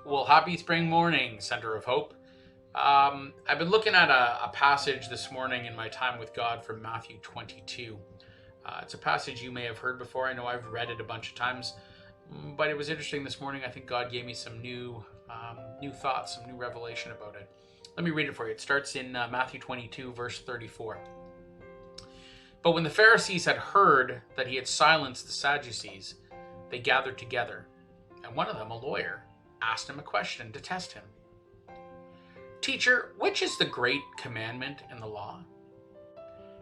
Well, happy spring morning, Center of Hope. I've been looking at a passage this morning in my time with God from Matthew 22. It's a passage you may have heard before. I know I've read it a bunch of times, but it was interesting this morning. I think God gave me some new thoughts, some new revelation about it. Let me read it for you. It starts in Matthew 22, verse 34. But when the Pharisees had heard that he had silenced the Sadducees, they gathered together, and one of them, a lawyer, asked him a question to test him. Teacher, which is the great commandment in the law?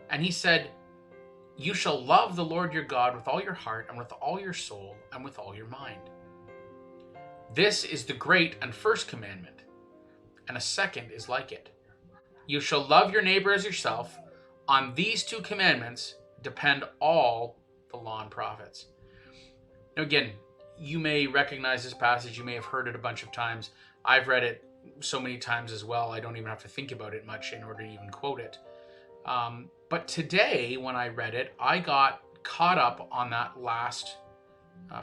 And he said, you shall love the Lord your God with all your heart and with all your soul and with all your mind. This is the great and first commandment, and a second is like it. You shall love your neighbor as yourself. On these two commandments depend all the law and prophets. Now again, you may recognize this passage. You may have heard it a bunch of times. I've read it so many times as well. I don't even have to think about it much in order to even quote it. But today, when I read it, I got caught up on that last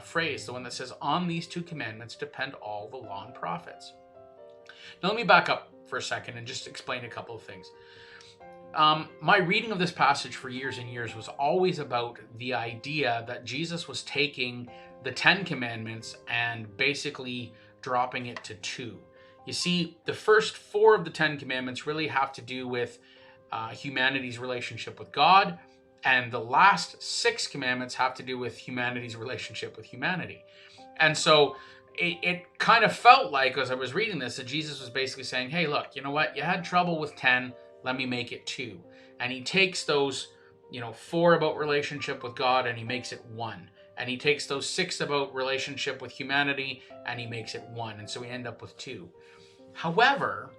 phrase, the one that says, on these two commandments depend all the law and prophets. Now let me back up for a second and just explain a couple of things. My reading of this passage for years and years was always about the idea that Jesus was taking the 10 commandments and basically dropping it to 2. You see, the first 4 of the 10 commandments really have to do with humanity's relationship with God, and the last 6 commandments have to do with humanity's relationship with humanity. And so it kind of felt like, as I was reading this, that Jesus was basically saying, hey, look, you know what? You had trouble with 10. Let me make it 2. And he takes those, 4 about relationship with God and he makes it 1. And he takes those 6 about relationship with humanity and he makes it 1. And so we end up with 2. However,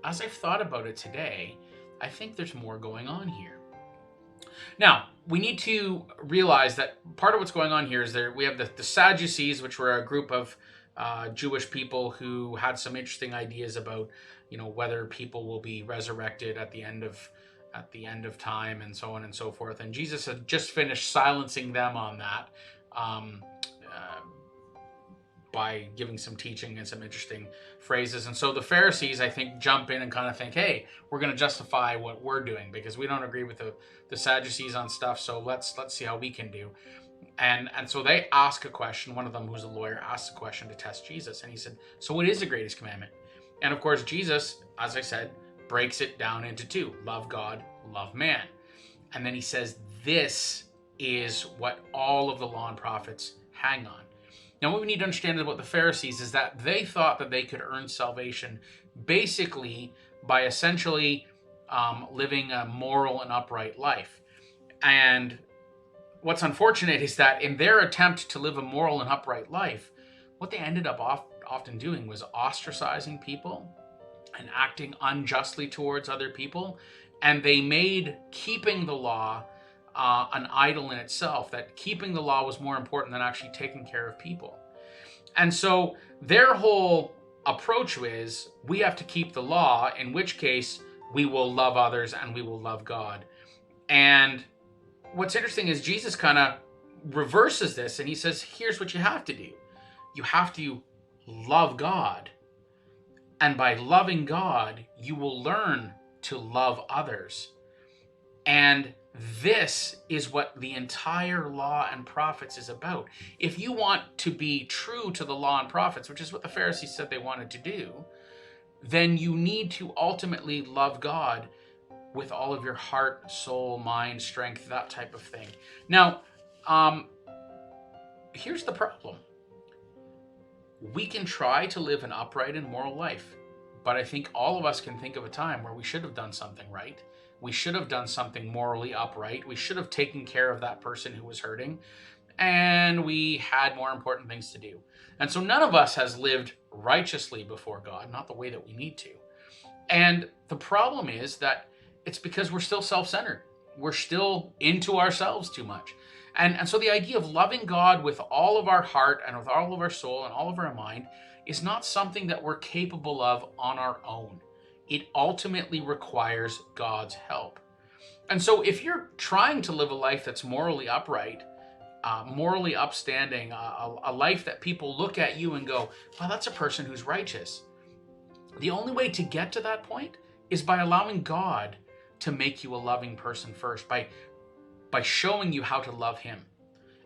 as I've thought about it today, I think there's more going on here. Now, we need to realize that part of what's going on here is we have the Sadducees, which were a group of Jewish people who had some interesting ideas about, whether people will be resurrected at the end of time and so on and so forth. And Jesus had just finished silencing them on that by giving some teaching and some interesting phrases. And so the Pharisees, I think, jump in and kind of think, hey, we're going to justify what we're doing because we don't agree with the Sadducees on stuff. So let's see how we can do. And so they ask a question. One of them, who's a lawyer, asks a question to test Jesus. And he said, so what is the greatest commandment? And of course, Jesus, as I said, breaks it down into 2. Love God, love man. And then he says, this is what all of the law and prophets hang on. Now, what we need to understand about the Pharisees is that they thought that they could earn salvation basically by essentially living a moral and upright life. And what's unfortunate is that in their attempt to live a moral and upright life, what they ended up often doing was ostracizing people and acting unjustly towards other people. And they made keeping the law an idol in itself, that keeping the law was more important than actually taking care of people. And so their whole approach is, we have to keep the law, in which case we will love others and we will love God. And what's interesting is Jesus kind of reverses this and he says, here's what you have to do. You have to love God. And by loving God, you will learn to love others. And this is what the entire law and prophets is about. If you want to be true to the law and prophets, which is what the Pharisees said they wanted to do, then you need to ultimately love God with all of your heart, soul, mind, strength, that type of thing. Now, here's the problem. We can try to live an upright and moral life, but I think all of us can think of a time where we should have done something right. We should have done something morally upright. We should have taken care of that person who was hurting, and we had more important things to do. And so none of us has lived righteously before God, not the way that we need to. And the problem is that it's because we're still self-centered. We're still into ourselves too much. And so the idea of loving God with all of our heart and with all of our soul and all of our mind is not something that we're capable of on our own. It ultimately requires God's help. And so if you're trying to live a life that's morally upright, morally upstanding, a life that people look at you and go, wow, that's a person who's righteous. The only way to get to that point is by allowing God to make you a loving person first, by showing you how to love him.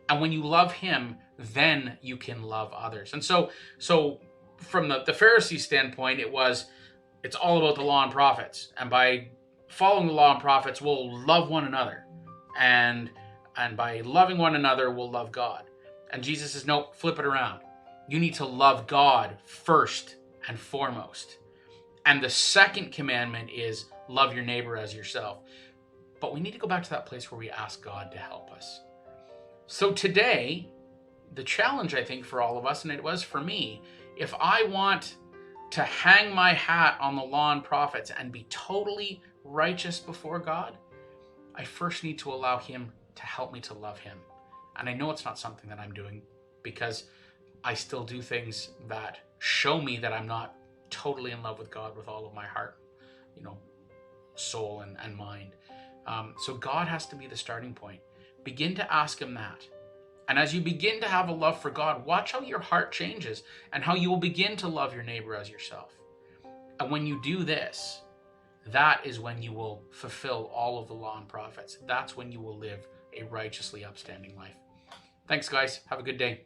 And when you love him, then you can love others. And so from the Pharisee standpoint, it's all about the law and prophets. And by following the law and prophets, we'll love one another. And by loving one another, we'll love God. And Jesus says, no, flip it around. You need to love God first and foremost. And the second commandment is love your neighbor as yourself. But we need to go back to that place where we ask God to help us. So today, the challenge, I think, for all of us, and it was for me, if I want to hang my hat on the law and prophets and be totally righteous before God, I first need to allow him to help me to love him. And I know it's not something that I'm doing, because I still do things that show me that I'm not totally in love with God with all of my heart, soul and mind. So God has to be the starting point. Begin to ask him that. And as you begin to have a love for God, watch how your heart changes and how you will begin to love your neighbor as yourself. And when you do this, that is when you will fulfill all of the law and prophets. That's when you will live a righteously upstanding life. Thanks, guys. Have a good day.